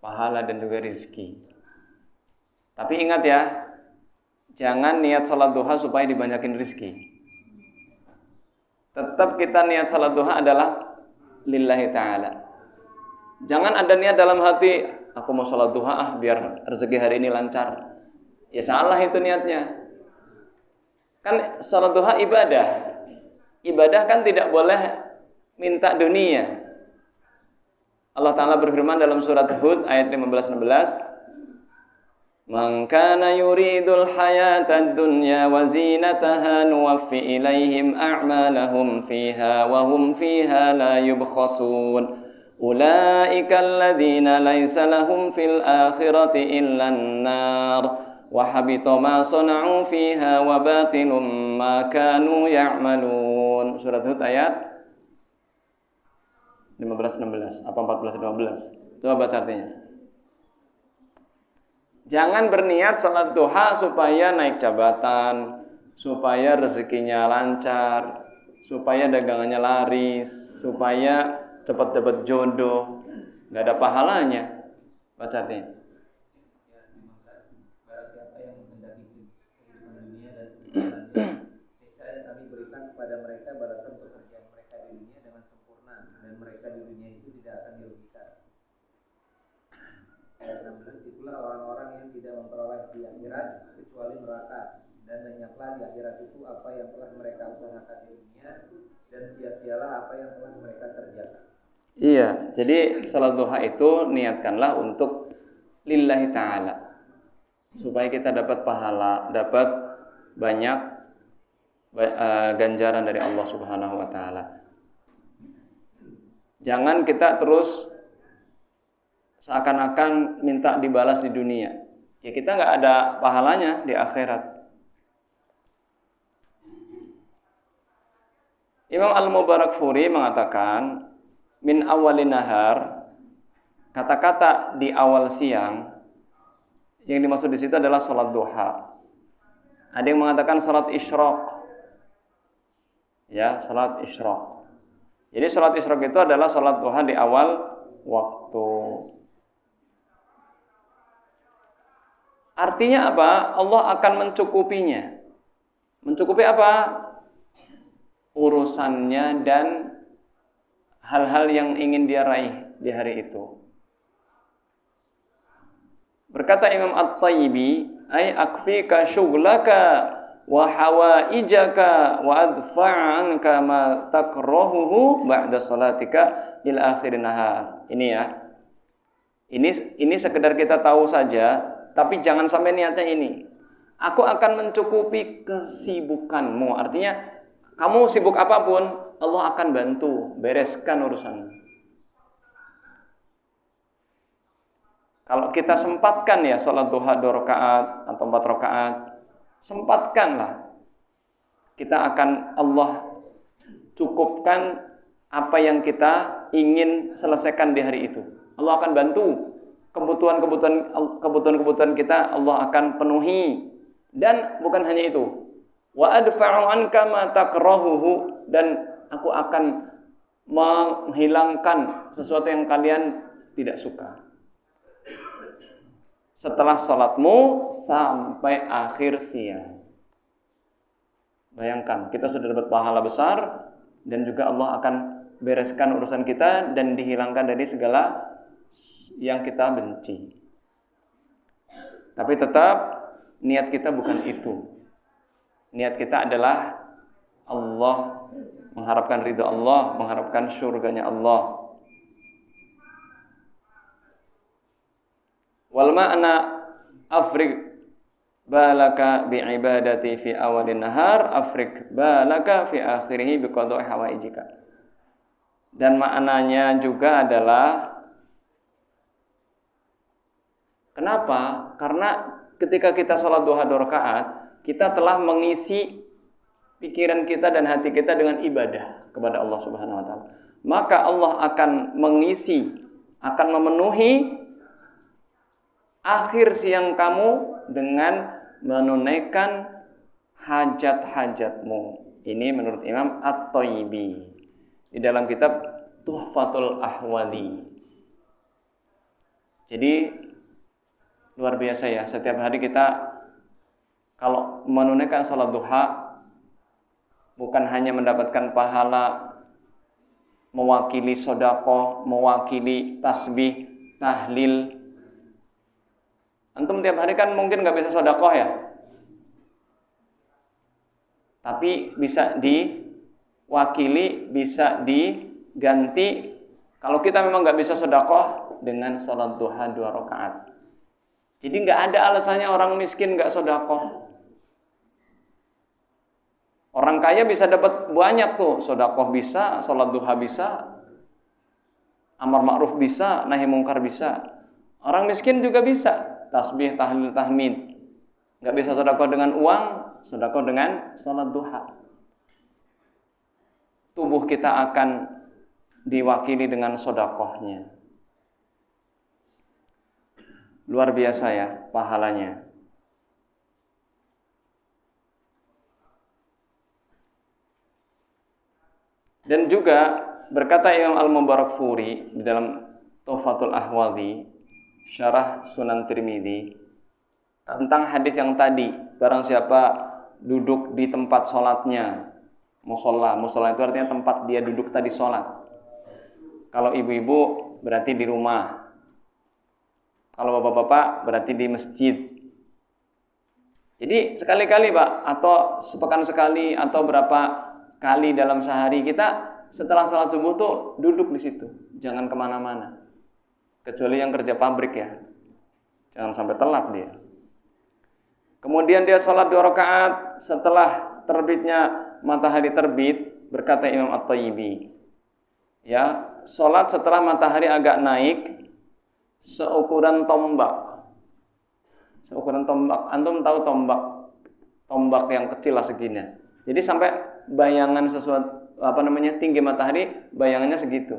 pahala dan juga rezeki. Tapi ingat ya, jangan niat salat duha supaya dibanyakin rezeki. Tetap kita niat salat duha adalah lillahi ta'ala. Jangan ada niat dalam hati, aku mau salat duha biar rezeki hari ini lancar. Ya salah itu niatnya. Kan salat duha ibadah. Ibadah kan tidak boleh minta dunia. Allah Ta'ala berfirman dalam surat Hud ayat 15-16, "Man kana yuridul hayatad dunya wa zinataha nuwaffi ilaihim a'malahum fiha wa hum fiha la yubkhasun. Ulaika alladhina laysa lahum fil akhirati illa an-nar wa habita ma sana'u fiha wa batilum ma kanu ya'malun." Surat Hud ayat 15-16 apa 14-15? Coba baca artinya. Jangan berniat salat duha supaya naik jabatan, supaya rezekinya lancar, supaya dagangannya laris, supaya cepat dapat jodoh. Enggak ada pahalanya. Baca artinya. Barang siapa yang menghendaki kehidupan dunia dan kehidupan niscaya kami berikan kepada mereka balasan pekerjaan mereka di dunia dengan sempurna, dan mereka di dunia itu tidak akan dirugikan. Ayat 16, itulah orang-orang yang tidak memperoleh di akhirat kecuali neraka, dan lenyaplah di akhirat itu apa yang telah mereka usahakan di dunia, dan sia-sialah apa yang telah mereka kerjakan. Iya, jadi salat duha itu niatkanlah untuk lillahi ta'ala, supaya kita dapat pahala, dapat banyak ganjaran dari Allah Subhanahu wa Ta'ala. Jangan kita terus seakan-akan minta dibalas di dunia. Ya kita nggak ada pahalanya di akhirat. Imam Al-Mubarakfuri mengatakan, min awalin nahar, kata-kata di awal siang, yang dimaksud di situ adalah salat duha. Ada yang mengatakan salat isyraq. Ya, salat isyraq. Jadi salat isyraq itu adalah salat duha di awal waktu. Artinya apa? Allah akan mencukupinya. Mencukupi apa? Urusannya dan hal-hal yang ingin dia raih di hari itu. Berkata Imam At-Tayyibi, ay akfika syughlaka wa hawaijaka wa adfa'anka ma takrahuhu ba'da salatika ila akhir nahar. Ini ya. Ini sekedar kita tahu saja, tapi jangan sampai niatnya ini. Aku akan mencukupi kesibukanmu. Artinya kamu sibuk apapun, Allah akan bantu bereskan urusanmu. Kalau kita sempatkan ya sholat duha 2 rakaat atau 4 rakaat, sempatkanlah. Kita akan Allah cukupkan apa yang kita ingin selesaikan di hari itu. Allah akan bantu kebutuhan kita, Allah akan penuhi. Dan bukan hanya itu. Wa adfa'u anka ma takrahuhu, dan aku akan menghilangkan sesuatu yang kalian tidak suka. Setelah salatmu sampai akhir siang. Bayangkan, kita sudah dapat pahala besar dan juga Allah akan bereskan urusan kita dan dihilangkan dari segala yang kita benci. Tapi tetap niat kita bukan itu. Niat kita adalah Allah, mengharapkan ridha Allah, mengharapkan surganya Allah. Wal ma'na afrik balaka bi'ibadati fi awalin nahar, afrik balaka fi akhirih biqada'i hawaijika. Dan maknanya juga adalah, kenapa? Karena ketika kita sholat duha 2 rakaat, kita telah mengisi pikiran kita dan hati kita dengan ibadah kepada Allah Subhanahu wa Ta'ala. Maka Allah akan mengisi, akan memenuhi akhir siang kamu dengan menunaikan hajat-hajatmu. Ini menurut Imam At-Tayyibi di dalam kitab Tuhfatul Ahwadi. Jadi luar biasa ya, setiap hari kita kalau menunaikan sholat duha bukan hanya mendapatkan pahala mewakili sedekah, mewakili tasbih, tahlil. Antum tiap hari kan mungkin nggak bisa sedekah ya, tapi bisa diwakili, bisa diganti Kalau kita memang nggak bisa sedekah, dengan sholat duha 2 rakaat. Jadi nggak ada alasannya orang miskin nggak sedekah. Orang kaya bisa dapat banyak tuh, sedekah bisa, sholat duha bisa, amar ma'ruf bisa, nahi mungkar bisa. Orang miskin juga bisa, tasbih, tahlil, tahmid. Nggak bisa sedekah dengan uang, sedekah dengan sholat duha. Tubuh kita akan diwakili dengan sedekahnya. Luar biasa ya pahalanya. Dan juga berkata Imam Al-Mubarakfuri di dalam Tuhfatul Ahwadhi, Syarah Sunan Tirmidzi, tentang hadis yang tadi, barang siapa duduk di tempat sholatnya, musola itu artinya tempat dia duduk tadi sholat. Kalau ibu-ibu berarti di rumah, kalau bapak-bapak berarti di masjid. Jadi sekali-kali Pak, atau sepekan sekali, atau berapa kali dalam sehari kita setelah sholat subuh tuh duduk di situ, jangan kemana-mana. Kecuali yang kerja pabrik ya, jangan sampai telat dia. Kemudian dia sholat 2 rakaat setelah terbitnya matahari terbit, berkata Imam At-Thayyibi, ya, sholat setelah matahari agak naik seukuran tombak. Seukuran tombak, antum tahu tombak yang kecil lah segini. Jadi sampai bayangan sesuatu tinggi matahari, bayangannya segitu.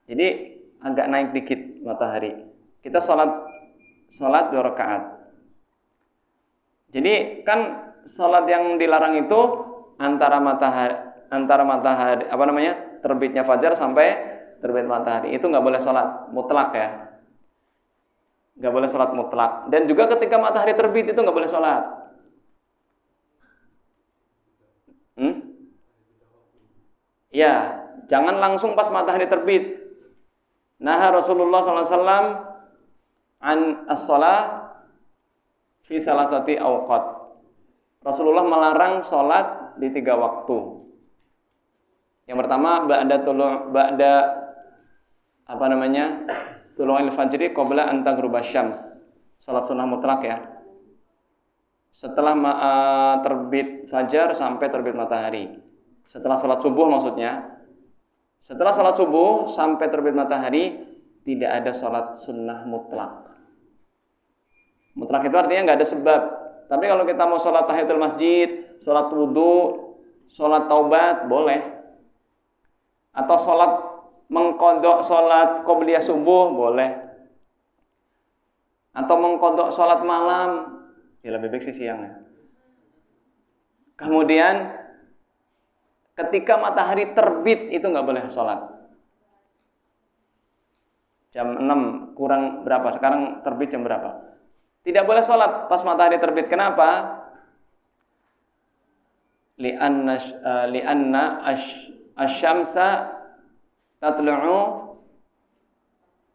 Jadi agak naik dikit matahari. Kita sholat 2 rakaat. Jadi kan sholat yang dilarang itu antara matahari terbitnya fajar sampai terbit matahari, itu nggak boleh sholat mutlak ya, nggak boleh sholat mutlak. Dan juga ketika matahari terbit itu nggak boleh sholat. Ya, jangan langsung pas matahari terbit. Nah, Rasulullah SAW an as-shalah fi salasati awqat. Rasulullah melarang sholat di 3 waktu. Yang pertama tulu'il fajri qabla an taghruba syams. Salat sunnah mutlak ya. Setelah terbit fajar sampai terbit matahari. Setelah salat subuh maksudnya. Setelah salat subuh sampai terbit matahari tidak ada salat sunnah mutlak. Mutlak itu artinya enggak ada sebab. Tapi kalau kita mau salat tahiyatul masjid, salat wudu, salat taubat boleh. Atau salat mengqadha salat qobliyah subuh boleh. Atau mengqadha salat malam, ya lebih baik sih siang ya. Kemudian ketika matahari terbit itu enggak boleh salat. Jam 6 kurang berapa? Sekarang terbit jam berapa? Tidak boleh sholat pas matahari terbit. Kenapa? Li'anna asy-syamsa tatlu'u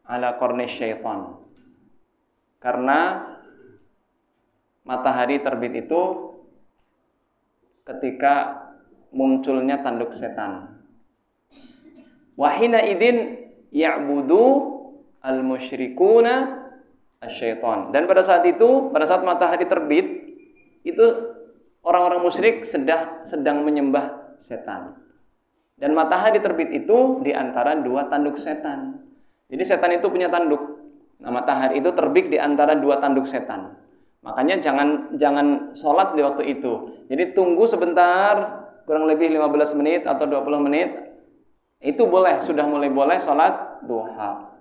ala qarni syaitan. Karena matahari terbit itu ketika munculnya tanduk setan. Wa hina idzin ya'budu al-musyrikuna syaitan. Dan pada saat matahari terbit, itu orang-orang musyrik sedang menyembah setan. Dan matahari terbit itu di antara 2 tanduk setan. Jadi setan itu punya tanduk. Nah, matahari itu terbit di antara 2 tanduk setan. Makanya jangan sholat di waktu itu. Jadi tunggu sebentar, kurang lebih 15 menit atau 20 menit. Itu boleh, sudah mulai boleh sholat duha.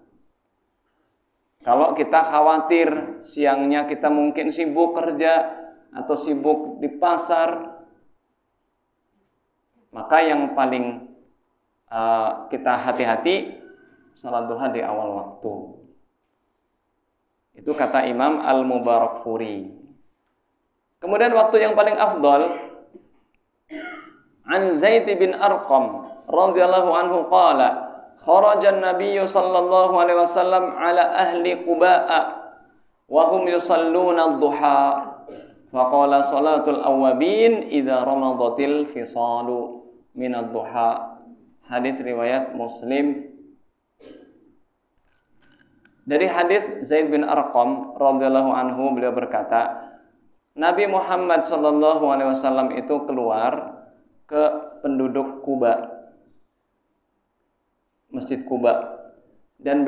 Kalau kita khawatir siangnya kita mungkin sibuk kerja atau sibuk di pasar, maka yang paling kita hati-hati salat duha di awal waktu. Itu kata Imam Al-Mubarakfuri. Kemudian waktu yang paling afdal, an Zaid bin Arqam radhiyallahu anhu qala kharajan Nabiy sallallahu alaihi wasallam ala ahli Quba'a wa hum yusalluna ad-duha faqala salatul awwabin idza ramadatil fisalu min ad-duha Hadis riwayat Muslim. Dari hadis Zaid bin Arqam radhiyallahu anhu, beliau berkata, Nabi Muhammad sallallahu alaihi wasallam itu keluar ke penduduk Kuba, Masjid Kuba, dan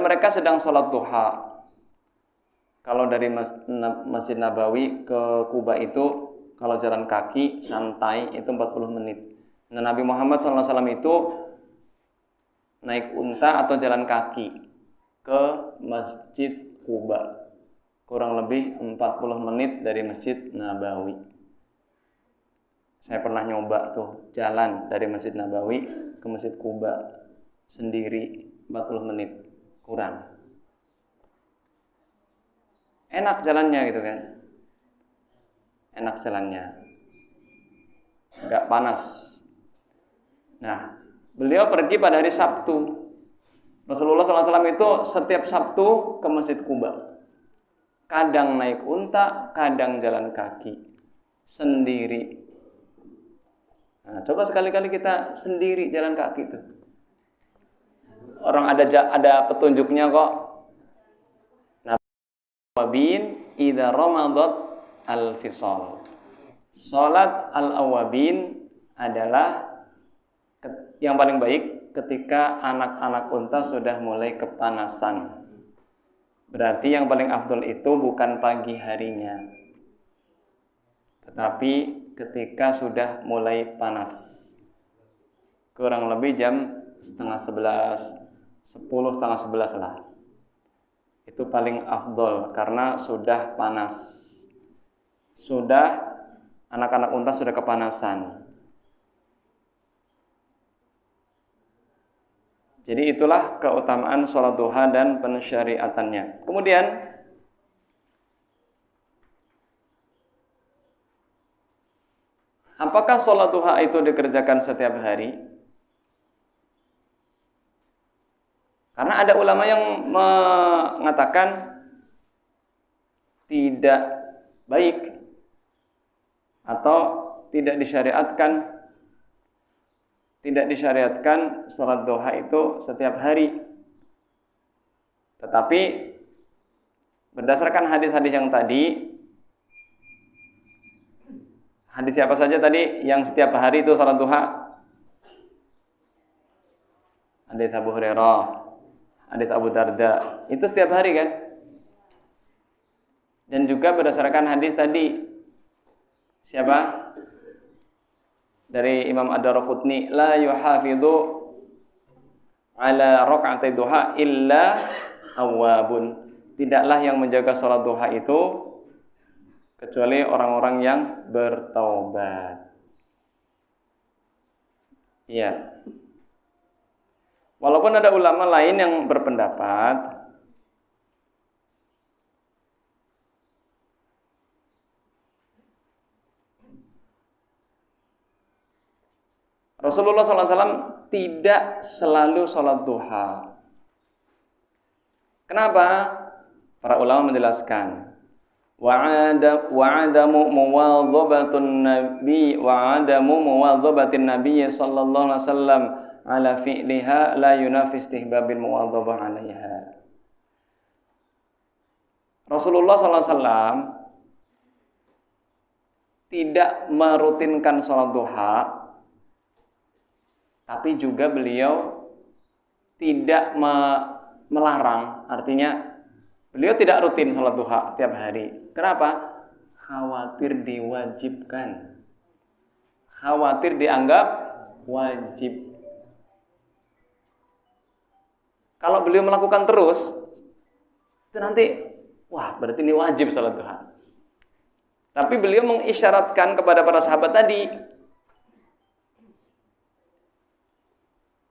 mereka sedang sholat duha. Kalau dari Masjid Nabawi ke Kuba itu kalau jalan kaki santai itu 40 menit. Nah, Nabi Muhammad sallallahu alaihi wasallam itu naik unta atau jalan kaki ke Masjid Kuba, kurang lebih 40 menit dari Masjid Nabawi. Saya pernah nyoba tuh jalan dari Masjid Nabawi ke Masjid Kuba sendiri 40 menit kurang. Enak jalannya gitu kan, enak jalannya, nggak panas. Nah, beliau pergi pada hari Sabtu. Rasulullah SAW itu setiap Sabtu ke Masjid Kuba. Kadang naik unta, kadang jalan kaki. Sendiri. Nah, coba sekali-kali kita sendiri jalan kaki itu. Orang ada petunjuknya kok. Al-awabin idza ramadat al-fisal. Salat al-awabin adalah yang paling baik ketika anak-anak unta sudah mulai kepanasan. Berarti yang paling afdol itu bukan pagi harinya, tetapi ketika sudah mulai panas. Kurang lebih jam 10:30, 10, setengah 11 lah. Itu paling afdol karena sudah panas. Anak-anak unta sudah kepanasan. Jadi itulah keutamaan sholat duha dan pensyariatannya. Kemudian apakah sholat duha itu dikerjakan setiap hari? Karena ada ulama yang mengatakan tidak baik atau tidak disyariatkan sholat duha itu setiap hari. Tetapi berdasarkan hadis-hadis yang tadi, hadis siapa saja tadi yang setiap hari itu sholat duha? Hadis Abu Hurairah, hadis Abu Darda, itu setiap hari kan? Dan juga berdasarkan hadis tadi, siapa? Dari Imam Ad-Darqutni, la yuhafidhu ala raka'atid duha illa awwabun. Tidaklah yang menjaga salat duha itu kecuali orang-orang yang bertaubat. Iya. Walaupun ada ulama lain yang berpendapat Rasulullah SAW tidak selalu sholat duha. Kenapa? Para ulama menjelaskan, wa'adamu muwadhabatin Nabi sallallahu alaihi wasallam ala fi'liha la yunafi istihbabil muwadhabah 'alaiha. Rasulullah SAW tidak merutinkan sholat duha, tapi juga beliau tidak melarang. Artinya beliau tidak rutin sholat duha tiap hari. Kenapa? Khawatir diwajibkan, khawatir dianggap wajib. Kalau beliau melakukan terus, itu nanti, wah berarti ini wajib sholat duha. Tapi beliau mengisyaratkan kepada para sahabat tadi,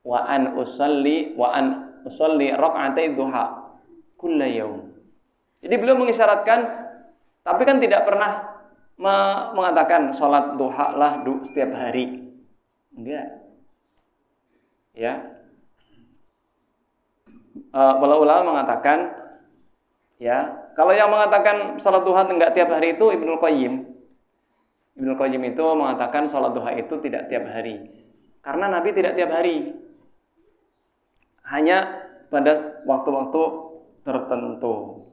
wa an usalli rak'atai duha kulla yaum. Jadi beliau mengisyaratkan, tapi kan tidak pernah mengatakan sholat duha lah setiap hari. Enggak. Ya. Para ulama mengatakan, ya, kalau yang mengatakan sholat duha enggak tiap hari itu Ibnu Qayyim itu mengatakan sholat duha itu tidak tiap hari. Karena Nabi tidak tiap hari. Hanya pada waktu-waktu tertentu.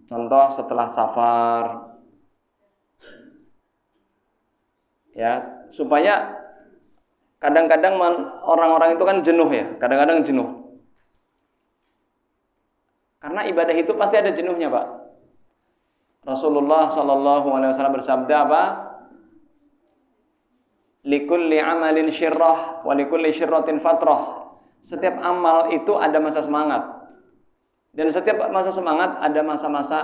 Contoh setelah safar. Ya, supaya kadang-kadang orang-orang itu kan jenuh ya, kadang-kadang jenuh. Karena ibadah itu pasti ada jenuhnya, Pak. Rasulullah SAW bersabda apa? Likulli amalin syirrah wa likulli syirratin fatrah. Setiap amal itu ada masa semangat. Dan setiap masa semangat ada masa-masa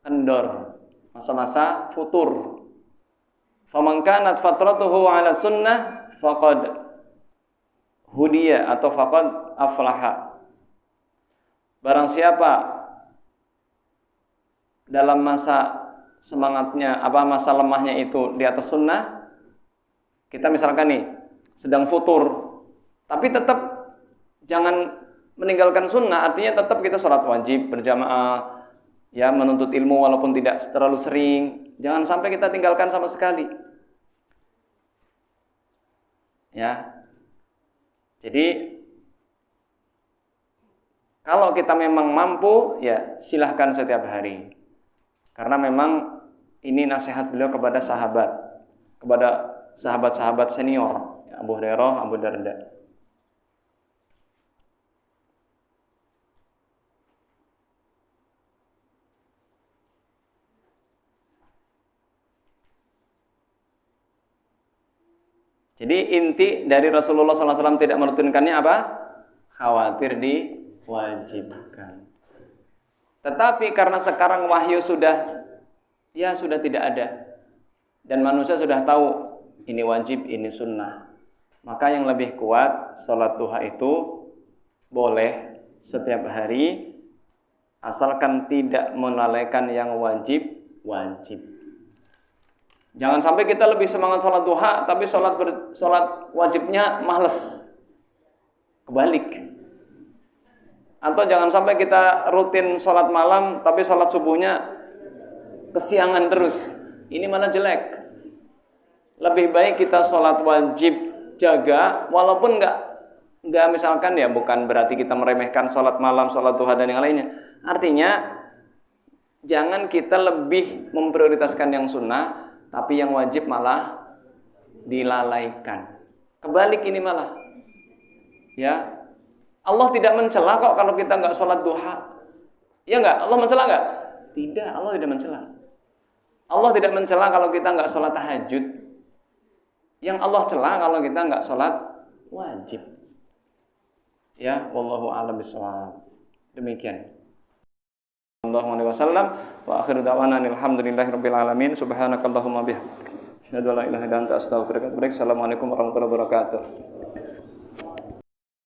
kendor, masa-masa futur. Faman kanat fatratuhu 'ala sunnah faqad hudiya atau faqad aflaha. Barang siapa dalam masa semangatnya, masa lemahnya itu di atas sunnah, kita misalkan nih sedang futur, tapi tetap jangan meninggalkan sunnah, artinya tetap kita sholat wajib berjamaah, ya menuntut ilmu walaupun tidak terlalu sering, jangan sampai kita tinggalkan sama sekali. Ya, jadi kalau kita memang mampu, ya silahkan setiap hari. Karena memang ini nasihat beliau kepada sahabat-sahabat senior, Abu Hurairah, Abu Darda. Jadi inti dari Rasulullah SAW tidak merutinkannya apa? Khawatir diwajibkan. Tetapi karena sekarang wahyu sudah tidak ada. Dan manusia sudah tahu ini wajib, ini sunnah. Maka yang lebih kuat, sholat duha itu boleh setiap hari, asalkan tidak melalaikan yang wajib. Jangan sampai kita lebih semangat sholat duha, tapi sholat wajibnya males. Kebalik. Atau jangan sampai kita rutin sholat malam, tapi sholat subuhnya kesiangan terus. Ini malah jelek. Lebih baik kita sholat wajib jaga, walaupun nggak misalkan ya, bukan berarti kita meremehkan sholat malam, sholat duha dan yang lainnya. Artinya jangan kita lebih memprioritaskan yang sunnah, tapi yang wajib malah dilalaikan. Kebalik ini malah, ya. Allah tidak mencela kok kalau kita nggak sholat duha. Ya nggak? Allah mencela nggak? Tidak, Allah tidak mencela. Allah tidak mencela kalau kita nggak sholat tahajud. Yang Allah cela kalau kita nggak sholat wajib. Ya, wallahu a'lam bishawab. Demikian. Sallallahu alaihi wasallam wa akhiru da'wana alhamdulillahirabbil alamin. Subhanakallahumma bihamdika asyhadu an la ilaha illa anta astaghfiruka wa atubu ilaik. Assalamualaikum warahmatullahi wabarakatuh.